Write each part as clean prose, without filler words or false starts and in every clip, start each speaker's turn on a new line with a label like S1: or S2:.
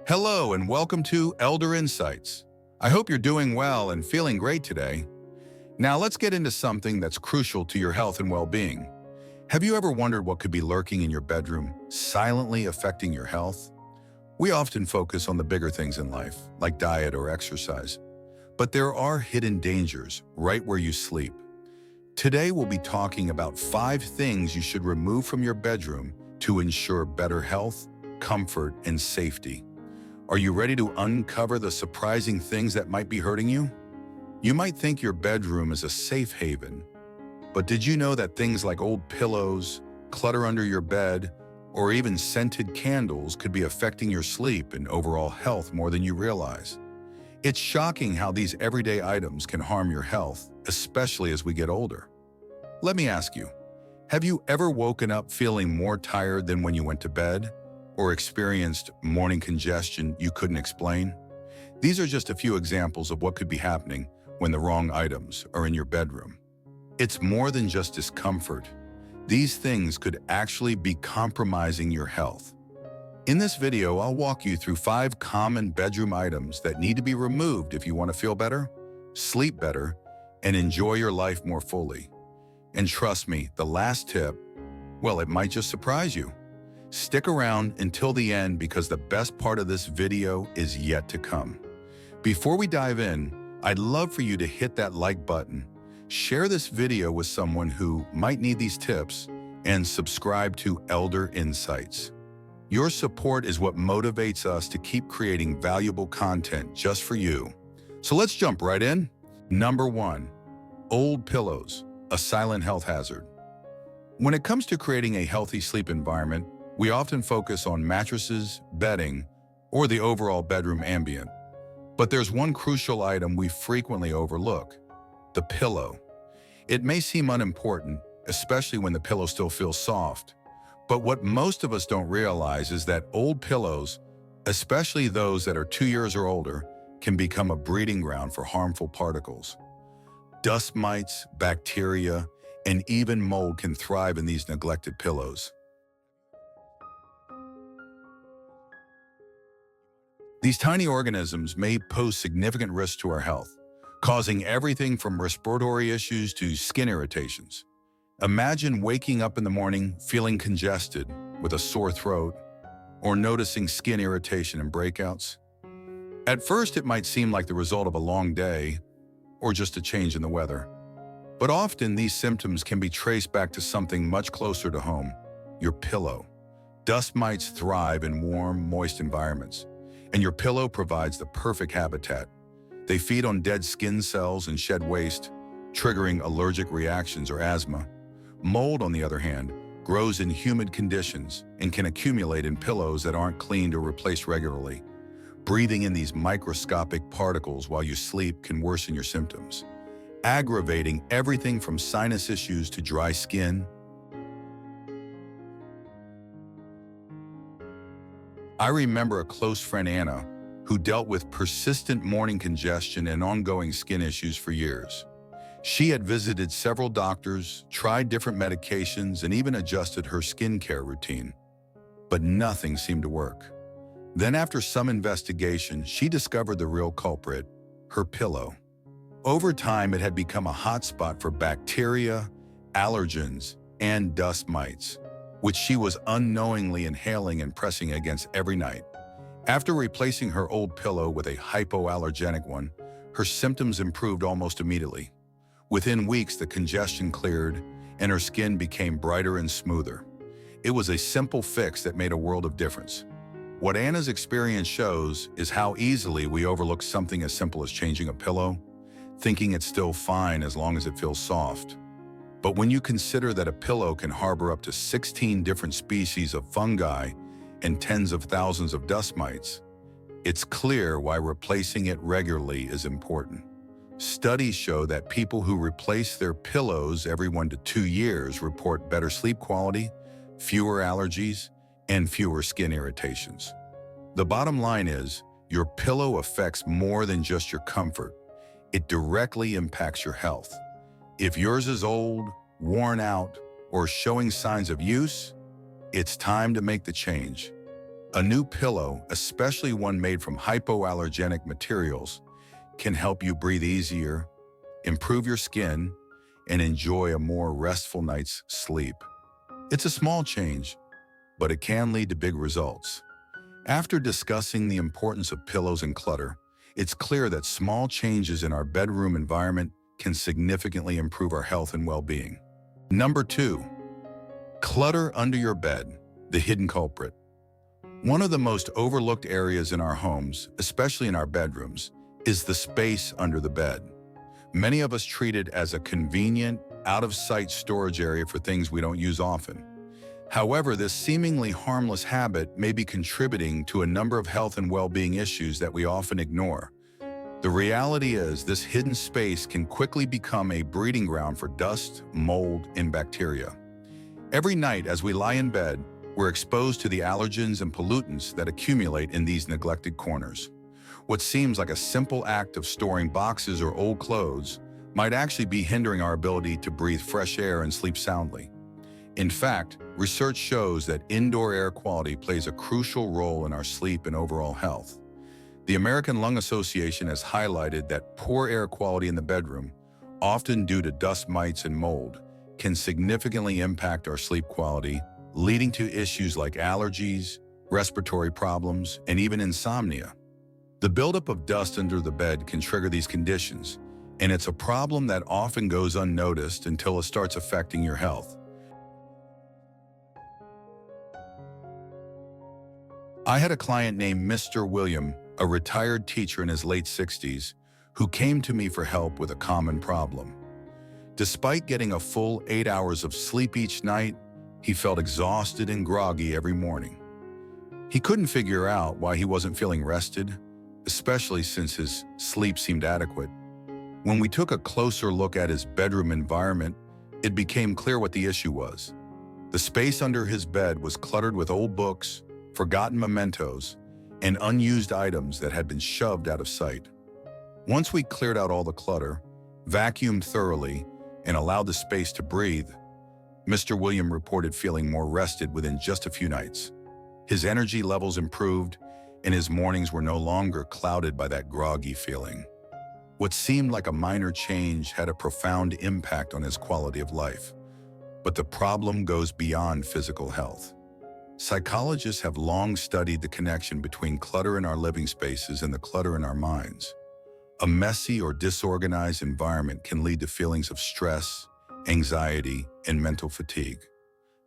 S1: Hello and welcome to Elder Insights. I hope you're doing well and feeling great today. Now let's get into something that's crucial to your health and well-being. Have you ever wondered what could be lurking in your bedroom, silently affecting your health? We often focus on the bigger things in life, like diet or exercise. But there are hidden dangers right where you sleep. Today we'll be talking about 5 things you should remove from your bedroom to ensure better health, comfort, and safety. Are you ready to uncover the surprising things that might be hurting you? You might think your bedroom is a safe haven, but did you know that things like old pillows, clutter under your bed, or even scented candles could be affecting your sleep and overall health more than you realize? It's shocking how these everyday items can harm your health, especially as we get older. Let me ask you, have you ever woken up feeling more tired than when you went to bed? Or experienced morning congestion you couldn't explain? These are just a few examples of what could be happening when the wrong items are in your bedroom. It's more than just discomfort. These things could actually be compromising your health. In this video, I'll walk you through 5 common bedroom items that need to be removed if you want to feel better, sleep better, and enjoy your life more fully. And trust me, the last tip, well, it might just surprise you. Stick around until the end because the best part of this video is yet to come. Before we dive in, I'd love for you to hit that like button, share this video with someone who might need these tips, and subscribe to Elder Insights. Your support is what motivates us to keep creating valuable content just for you. So let's jump right in. Number 1, old pillows, a silent health hazard. When it comes to creating a healthy sleep environment, we often focus on mattresses, bedding, or the overall bedroom ambient. But there's one crucial item we frequently overlook: the pillow. It may seem unimportant, especially when the pillow still feels soft. But what most of us don't realize is that old pillows, especially those that are 2 years or older, can become a breeding ground for harmful particles. Dust mites, bacteria, and even mold can thrive in these neglected pillows. These tiny organisms may pose significant risks to our health, causing everything from respiratory issues to skin irritations. Imagine waking up in the morning feeling congested with a sore throat or noticing skin irritation and breakouts. At first, it might seem like the result of a long day or just a change in the weather. But often these symptoms can be traced back to something much closer to home: your pillow. Dust mites thrive in warm, moist environments, and your pillow provides the perfect habitat. They feed on dead skin cells and shed waste, triggering allergic reactions or asthma. Mold, on the other hand, grows in humid conditions and can accumulate in pillows that aren't cleaned or replaced regularly. Breathing in these microscopic particles while you sleep can worsen your symptoms, aggravating everything from sinus issues to dry skin. I remember a close friend, Anna, who dealt with persistent morning congestion and ongoing skin issues for years. She had visited several doctors, tried different medications, and even adjusted her skincare routine. But nothing seemed to work. Then after some investigation, she discovered the real culprit: her pillow. Over time, it had become a hotspot for bacteria, allergens, and dust mites, which she was unknowingly inhaling and pressing against every night. After replacing her old pillow with a hypoallergenic one, her symptoms improved almost immediately. Within weeks, the congestion cleared and her skin became brighter and smoother. It was a simple fix that made a world of difference. What Anna's experience shows is how easily we overlook something as simple as changing a pillow, thinking it's still fine as long as it feels soft. But when you consider that a pillow can harbor up to 16 different species of fungi and tens of thousands of dust mites, it's clear why replacing it regularly is important. Studies show that people who replace their pillows every 1 to 2 years report better sleep quality, fewer allergies, and fewer skin irritations. The bottom line is, your pillow affects more than just your comfort. It directly impacts your health. If yours is old, worn out, or showing signs of use, it's time to make the change. A new pillow, especially one made from hypoallergenic materials, can help you breathe easier, improve your skin, and enjoy a more restful night's sleep. It's a small change, but it can lead to big results. After discussing the importance of pillows and clutter, it's clear that small changes in our bedroom environment can significantly improve our health and well-being. Number 2, clutter under your bed, the hidden culprit. One of the most overlooked areas in our homes, especially in our bedrooms, is the space under the bed. Many of us treat it as a convenient, out-of-sight storage area for things we don't use often. However, this seemingly harmless habit may be contributing to a number of health and well-being issues that we often ignore. The reality is, this hidden space can quickly become a breeding ground for dust, mold, and bacteria. Every night as we lie in bed, we're exposed to the allergens and pollutants that accumulate in these neglected corners. What seems like a simple act of storing boxes or old clothes might actually be hindering our ability to breathe fresh air and sleep soundly. In fact, research shows that indoor air quality plays a crucial role in our sleep and overall health. The American Lung Association has highlighted that poor air quality in the bedroom, often due to dust mites and mold, can significantly impact our sleep quality, leading to issues like allergies, respiratory problems, and even insomnia. The buildup of dust under the bed can trigger these conditions, and it's a problem that often goes unnoticed until it starts affecting your health. I had a client named Mr. William, a retired teacher in his late 60s, who came to me for help with a common problem. Despite getting a full 8 hours of sleep each night, he felt exhausted and groggy every morning. He couldn't figure out why he wasn't feeling rested, especially since his sleep seemed adequate. When we took a closer look at his bedroom environment, it became clear what the issue was. The space under his bed was cluttered with old books, forgotten mementos, and unused items that had been shoved out of sight. Once we cleared out all the clutter, vacuumed thoroughly, and allowed the space to breathe, Mr. William reported feeling more rested within just a few nights. His energy levels improved, and his mornings were no longer clouded by that groggy feeling. What seemed like a minor change had a profound impact on his quality of life. But the problem goes beyond physical health. Psychologists have long studied the connection between clutter in our living spaces and the clutter in our minds. A messy or disorganized environment can lead to feelings of stress, anxiety, and mental fatigue.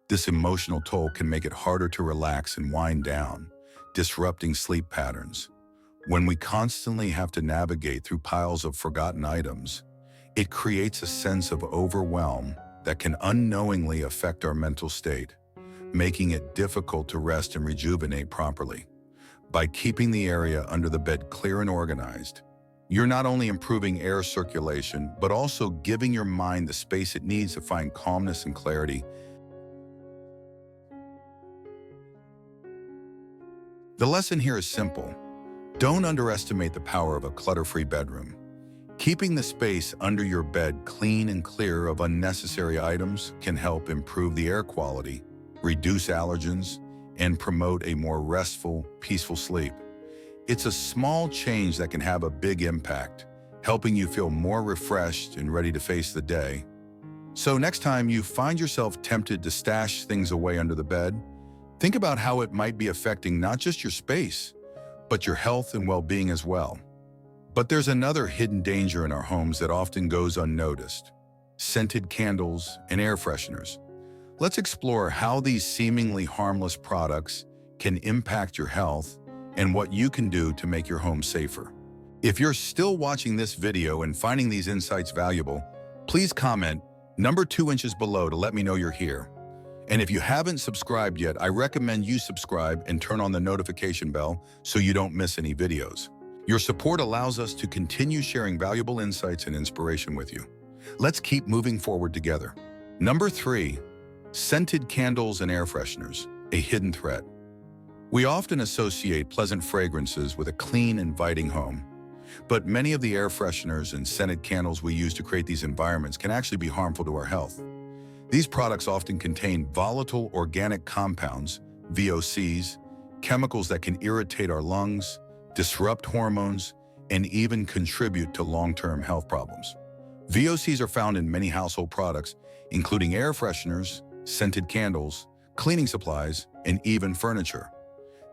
S1: This emotional toll can make it harder to relax and wind down, disrupting sleep patterns. When we constantly have to navigate through piles of forgotten items, it creates a sense of overwhelm that can unknowingly affect our mental state, making it difficult to rest and rejuvenate properly. By keeping the area under the bed clear and organized, you're not only improving air circulation, but also giving your mind the space it needs to find calmness and clarity. The lesson here is simple. Don't underestimate the power of a clutter-free bedroom. Keeping the space under your bed clean and clear of unnecessary items can help improve the air quality, reduce allergens, and promote a more restful, peaceful sleep. It's a small change that can have a big impact, helping you feel more refreshed and ready to face the day. So next time you find yourself tempted to stash things away under the bed, think about how it might be affecting not just your space, but your health and well-being as well. But there's another hidden danger in our homes that often goes unnoticed: scented candles and air fresheners. Let's explore how these seemingly harmless products can impact your health and what you can do to make your home safer. If you're still watching this video and finding these insights valuable, please comment number 2 inches below to let me know you're here. And if you haven't subscribed yet, I recommend you subscribe and turn on the notification bell so you don't miss any videos. Your support allows us to continue sharing valuable insights and inspiration with you. Let's keep moving forward together. Number 3, scented candles and air fresheners, a hidden threat. We often associate pleasant fragrances with a clean, inviting home. But many of the air fresheners and scented candles we use to create these environments can actually be harmful to our health. These products often contain volatile organic compounds, VOCs, chemicals that can irritate our lungs, disrupt hormones, and even contribute to long-term health problems. VOCs are found in many household products, including air fresheners, scented candles, cleaning supplies, and even furniture.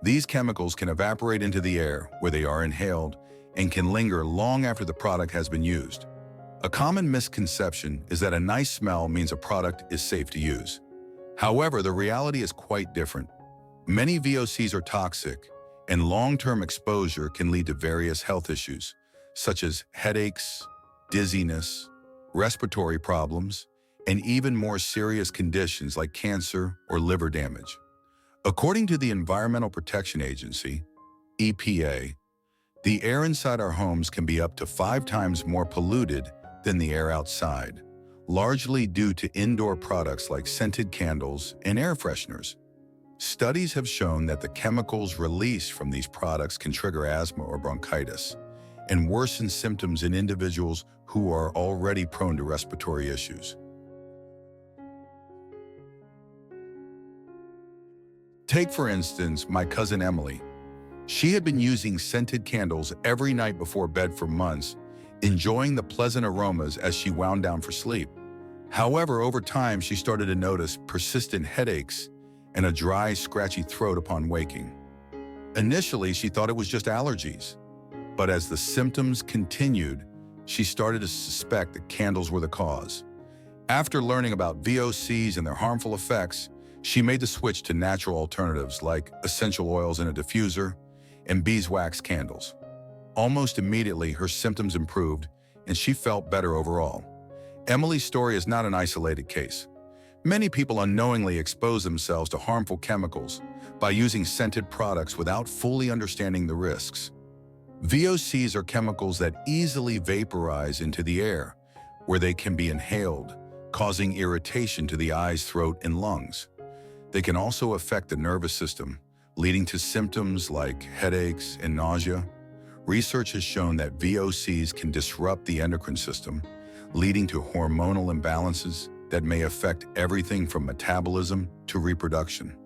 S1: These chemicals can evaporate into the air where they are inhaled and can linger long after the product has been used. A common misconception is that a nice smell means a product is safe to use. However, the reality is quite different. Many VOCs are toxic, and long-term exposure can lead to various health issues, such as headaches, dizziness, respiratory problems, and even more serious conditions like cancer or liver damage. According to the Environmental Protection Agency, EPA, the air inside our homes can be up to 5 times more polluted than the air outside, largely due to indoor products like scented candles and air fresheners. Studies have shown that the chemicals released from these products can trigger asthma or bronchitis and worsen symptoms in individuals who are already prone to respiratory issues. Take, for instance, my cousin Emily. She had been using scented candles every night before bed for months, enjoying the pleasant aromas as she wound down for sleep. However, over time, she started to notice persistent headaches and a dry, scratchy throat upon waking. Initially, she thought it was just allergies, but as the symptoms continued, she started to suspect that candles were the cause. After learning about VOCs and their harmful effects, she made the switch to natural alternatives like essential oils in a diffuser and beeswax candles. Almost immediately, her symptoms improved and she felt better overall. Emily's story is not an isolated case. Many people unknowingly expose themselves to harmful chemicals by using scented products without fully understanding the risks. VOCs are chemicals that easily vaporize into the air, where they can be inhaled, causing irritation to the eyes, throat, and lungs. They can also affect the nervous system, leading to symptoms like headaches and nausea. Research has shown that VOCs can disrupt the endocrine system, leading to hormonal imbalances that may affect everything from metabolism to reproduction.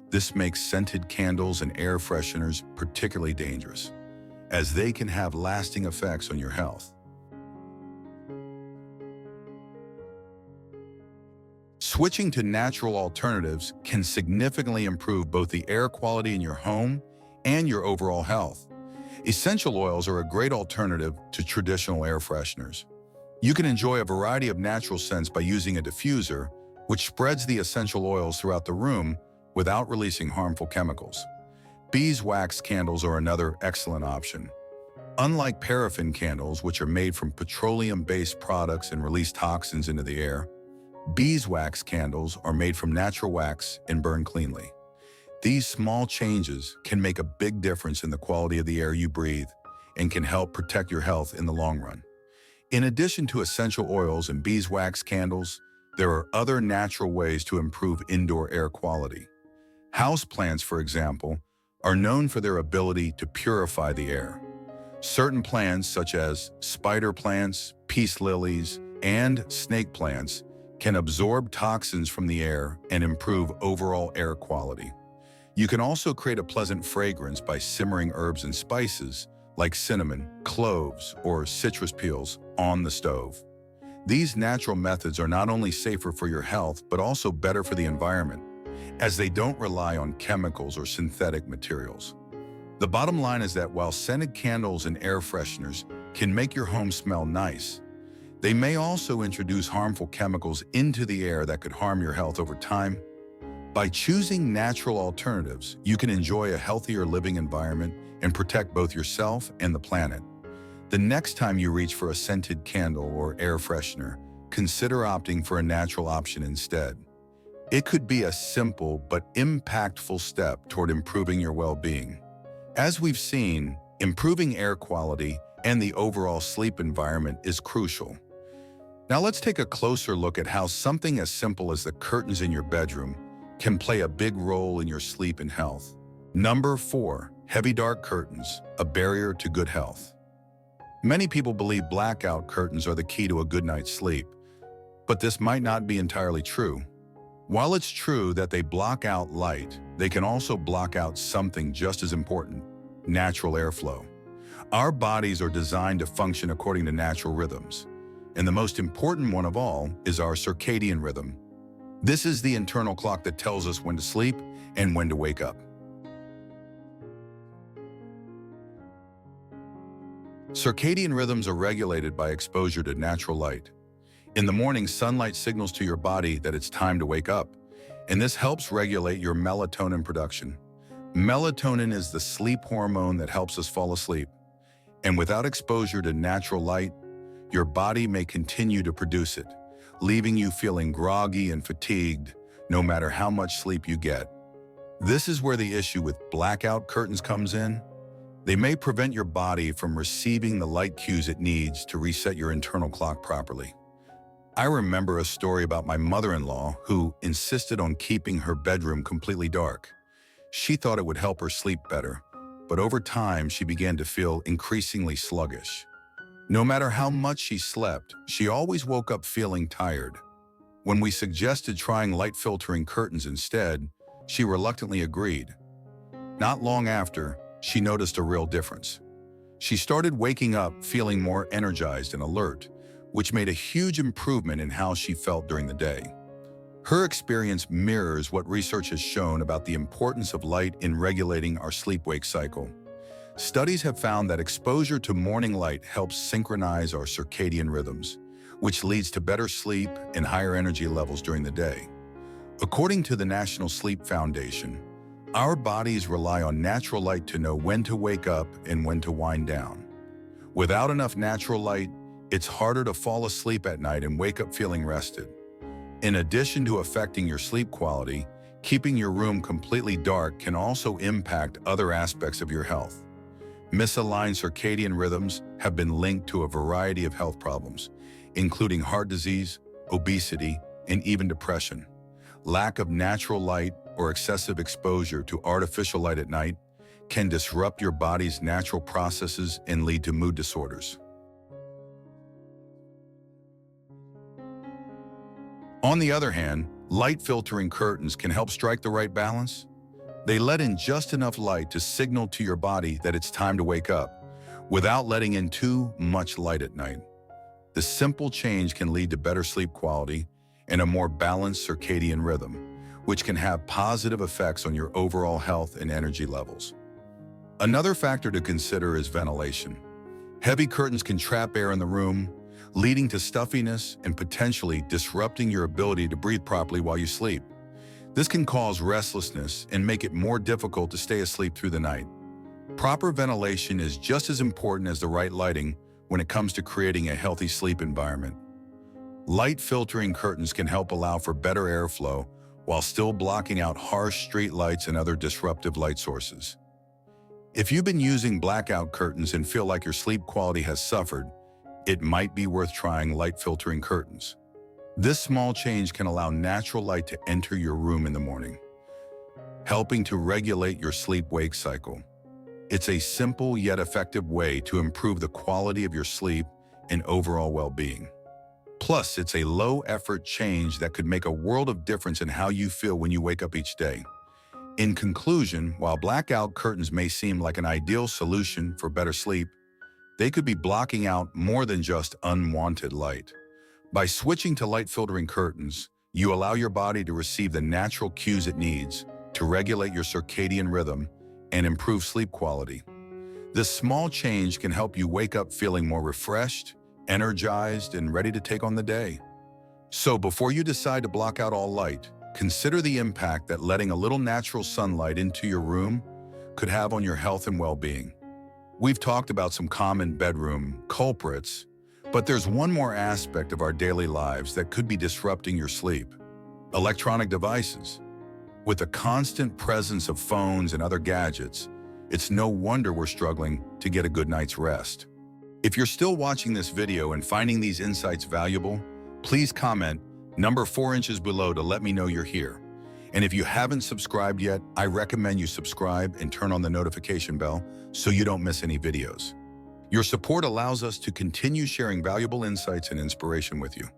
S1: This makes scented candles and air fresheners particularly dangerous, as they can have lasting effects on your health. Switching to natural alternatives can significantly improve both the air quality in your home and your overall health. Essential oils are a great alternative to traditional air fresheners. You can enjoy a variety of natural scents by using a diffuser, which spreads the essential oils throughout the room without releasing harmful chemicals. Beeswax candles are another excellent option. Unlike paraffin candles, which are made from petroleum-based products and release toxins into the air, beeswax candles are made from natural wax and burn cleanly. These small changes can make a big difference in the quality of the air you breathe and can help protect your health in the long run. In addition to essential oils and beeswax candles, there are other natural ways to improve indoor air quality. Houseplants, for example, are known for their ability to purify the air. Certain plants, such as spider plants, peace lilies, and snake plants, can absorb toxins from the air and improve overall air quality. You can also create a pleasant fragrance by simmering herbs and spices like cinnamon, cloves, or citrus peels on the stove. These natural methods are not only safer for your health, but also better for the environment, as they don't rely on chemicals or synthetic materials. The bottom line is that while scented candles and air fresheners can make your home smell nice, they may also introduce harmful chemicals into the air that could harm your health over time. By choosing natural alternatives, you can enjoy a healthier living environment and protect both yourself and the planet. The next time you reach for a scented candle or air freshener, consider opting for a natural option instead. It could be a simple but impactful step toward improving your well-being. As we've seen, improving air quality and the overall sleep environment is crucial. Now let's take a closer look at how something as simple as the curtains in your bedroom can play a big role in your sleep and health. Number 4, heavy dark curtains, a barrier to good health. Many people believe blackout curtains are the key to a good night's sleep, but this might not be entirely true. While it's true that they block out light, they can also block out something just as important: natural airflow. Our bodies are designed to function according to natural rhythms, and the most important one of all is our circadian rhythm. This is the internal clock that tells us when to sleep and when to wake up. Circadian rhythms are regulated by exposure to natural light. In the morning, sunlight signals to your body that it's time to wake up, and this helps regulate your melatonin production. Melatonin is the sleep hormone that helps us fall asleep, and without exposure to natural light, your body may continue to produce it, leaving you feeling groggy and fatigued no matter how much sleep you get. This is where the issue with blackout curtains comes in. They may prevent your body from receiving the light cues it needs to reset your internal clock properly. I remember a story about my mother-in-law who insisted on keeping her bedroom completely dark. She thought it would help her sleep better, but over time she began to feel increasingly sluggish. No matter how much she slept, she always woke up feeling tired. When we suggested trying light-filtering curtains instead, she reluctantly agreed. Not long after, she noticed a real difference. She started waking up feeling more energized and alert, which made a huge improvement in how she felt during the day. Her experience mirrors what research has shown about the importance of light in regulating our sleep-wake cycle. Studies have found that exposure to morning light helps synchronize our circadian rhythms, which leads to better sleep and higher energy levels during the day. According to the National Sleep Foundation, our bodies rely on natural light to know when to wake up and when to wind down. Without enough natural light, it's harder to fall asleep at night and wake up feeling rested. In addition to affecting your sleep quality, keeping your room completely dark can also impact other aspects of your health. Misaligned circadian rhythms have been linked to a variety of health problems, including heart disease, obesity, and even depression. Lack of natural light or excessive exposure to artificial light at night can disrupt your body's natural processes and lead to mood disorders. On the other hand, light-filtering curtains can help strike the right balance. They let in just enough light to signal to your body that it's time to wake up, without letting in too much light at night. The simple change can lead to better sleep quality and a more balanced circadian rhythm, which can have positive effects on your overall health and energy levels. Another factor to consider is ventilation. Heavy curtains can trap air in the room, leading to stuffiness and potentially disrupting your ability to breathe properly while you sleep. This can cause restlessness and make it more difficult to stay asleep through the night. Proper ventilation is just as important as the right lighting when it comes to creating a healthy sleep environment. Light filtering curtains can help allow for better airflow while still blocking out harsh street lights and other disruptive light sources. If you've been using blackout curtains and feel like your sleep quality has suffered, it might be worth trying light filtering curtains. This small change can allow natural light to enter your room in the morning, helping to regulate your sleep-wake cycle. It's a simple yet effective way to improve the quality of your sleep and overall well-being. Plus, it's a low-effort change that could make a world of difference in how you feel when you wake up each day. In conclusion, while blackout curtains may seem like an ideal solution for better sleep, they could be blocking out more than just unwanted light. By switching to light-filtering curtains, you allow your body to receive the natural cues it needs to regulate your circadian rhythm and improve sleep quality. This small change can help you wake up feeling more refreshed, energized, and ready to take on the day. So before you decide to block out all light, consider the impact that letting a little natural sunlight into your room could have on your health and well-being. We've talked about some common bedroom culprits, but there's one more aspect of our daily lives that could be disrupting your sleep: electronic devices. With the constant presence of phones and other gadgets, it's no wonder we're struggling to get a good night's rest. If you're still watching this video and finding these insights valuable, please comment number 4 inches below to let me know you're here. And if you haven't subscribed yet, I recommend you subscribe and turn on the notification bell so you don't miss any videos. Your support allows us to continue sharing valuable insights and inspiration with you.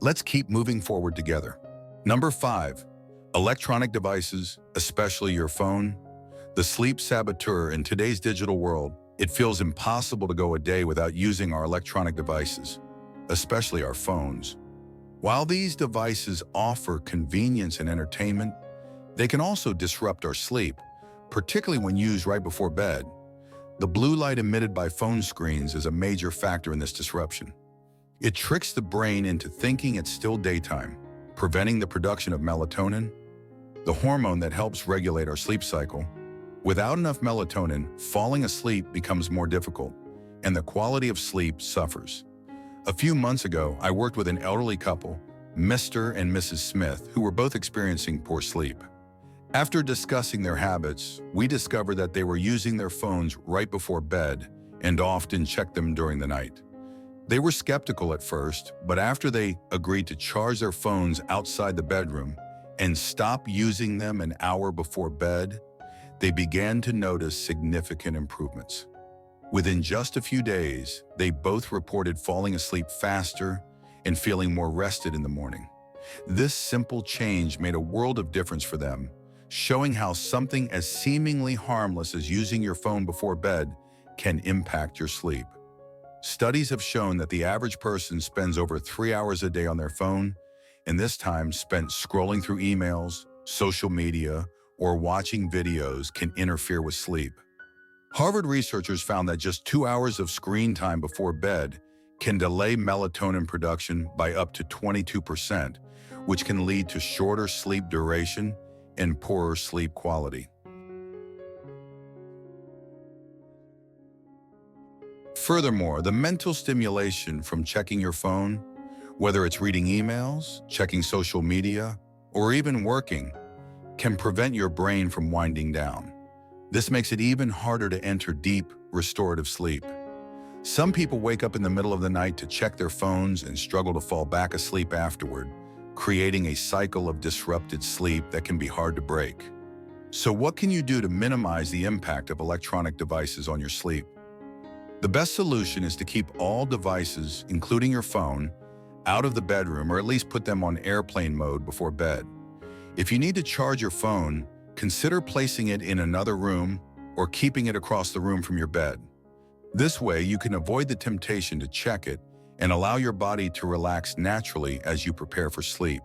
S1: Let's keep moving forward together. Number 5. Electronic devices, especially your phone, the sleep saboteur in today's digital world. It feels impossible to go a day without using our electronic devices, especially our phones. While these devices offer convenience and entertainment, they can also disrupt our sleep, particularly when used right before bed. The blue light emitted by phone screens is a major factor in this disruption. It tricks the brain into thinking it's still daytime, preventing the production of melatonin, the hormone that helps regulate our sleep cycle. Without enough melatonin, falling asleep becomes more difficult, and the quality of sleep suffers. A few months ago, I worked with an elderly couple, Mr. and Mrs. Smith, who were both experiencing poor sleep. After discussing their habits, we discovered that they were using their phones right before bed and often checked them during the night. They were skeptical at first, but after they agreed to charge their phones outside the bedroom and stop using them an hour before bed, they began to notice significant improvements. Within just a few days, they both reported falling asleep faster and feeling more rested in the morning. This simple change made a world of difference for them, showing how something as seemingly harmless as using your phone before bed can impact your sleep. Studies have shown that the average person spends over 3 hours a day on their phone, and this time spent scrolling through emails, social media, or watching videos can interfere with sleep. Harvard researchers found that just 2 hours of screen time before bed can delay melatonin production by up to 22%, which can lead to shorter sleep duration and poorer sleep quality. Furthermore, the mental stimulation from checking your phone, whether it's reading emails, checking social media, or even working, can prevent your brain from winding down. This makes it even harder to enter deep, restorative sleep. Some people wake up in the middle of the night to check their phones and struggle to fall back asleep afterward, creating a cycle of disrupted sleep that can be hard to break. So what can you do to minimize the impact of electronic devices on your sleep? The best solution is to keep all devices, including your phone, out of the bedroom or at least put them on airplane mode before bed. If you need to charge your phone, consider placing it in another room or keeping it across the room from your bed. This way, you can avoid the temptation to check it and allow your body to relax naturally as you prepare for sleep.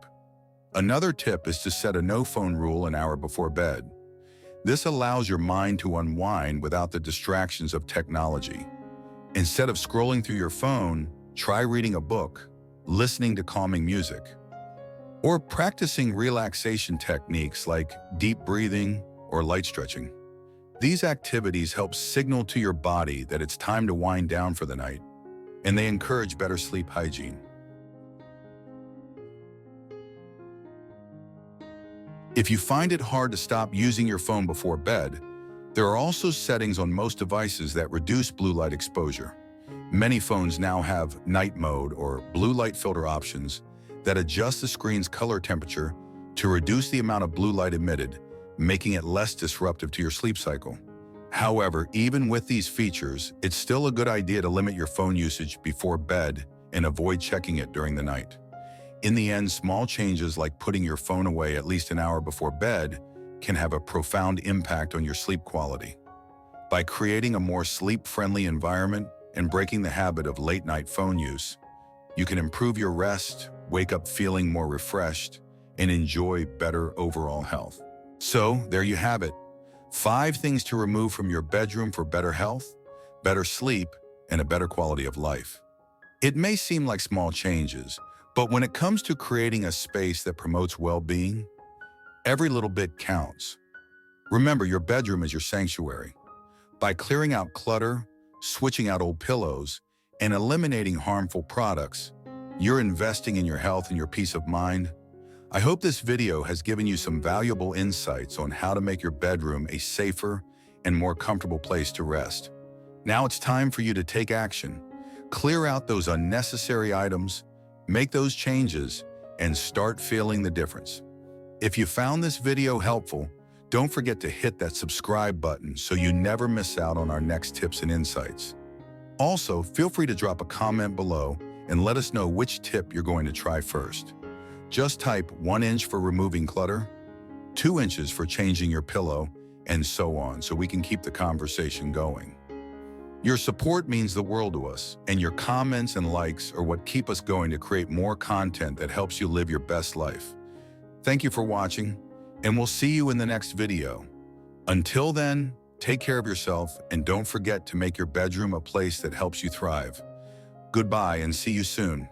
S1: Another tip is to set a no-phone rule an hour before bed. This allows your mind to unwind without the distractions of technology. Instead of scrolling through your phone, try reading a book, listening to calming music, or practicing relaxation techniques like deep breathing or light stretching. These activities help signal to your body that it's time to wind down for the night, and they encourage better sleep hygiene. If you find it hard to stop using your phone before bed, there are also settings on most devices that reduce blue light exposure. Many phones now have night mode or blue light filter options that adjust the screen's color temperature to reduce the amount of blue light emitted, making it less disruptive to your sleep cycle. However, even with these features, it's still a good idea to limit your phone usage before bed and avoid checking it during the night. In the end, small changes like putting your phone away at least an hour before bed can have a profound impact on your sleep quality. By creating a more sleep-friendly environment and breaking the habit of late-night phone use, you can improve your rest, wake up feeling more refreshed, and enjoy better overall health. So, there you have it. 5 things to remove from your bedroom for better health, better sleep, and a better quality of life. It may seem like small changes, but when it comes to creating a space that promotes well-being, every little bit counts. Remember, your bedroom is your sanctuary. By clearing out clutter, switching out old pillows, and eliminating harmful products, you're investing in your health and your peace of mind. I hope this video has given you some valuable insights on how to make your bedroom a safer and more comfortable place to rest. Now it's time for you to take action. Clear out those unnecessary items, make those changes, and start feeling the difference. If you found this video helpful, don't forget to hit that subscribe button so you never miss out on our next tips and insights. Also, feel free to drop a comment below and let us know which tip you're going to try first. Just type 1 inch for removing clutter, 2 inches for changing your pillow, and so on, so we can keep the conversation going. Your support means the world to us, and your comments and likes are what keep us going to create more content that helps you live your best life. Thank you for watching, and we'll see you in the next video. Until then, take care of yourself, and don't forget to make your bedroom a place that helps you thrive. Goodbye and see you soon.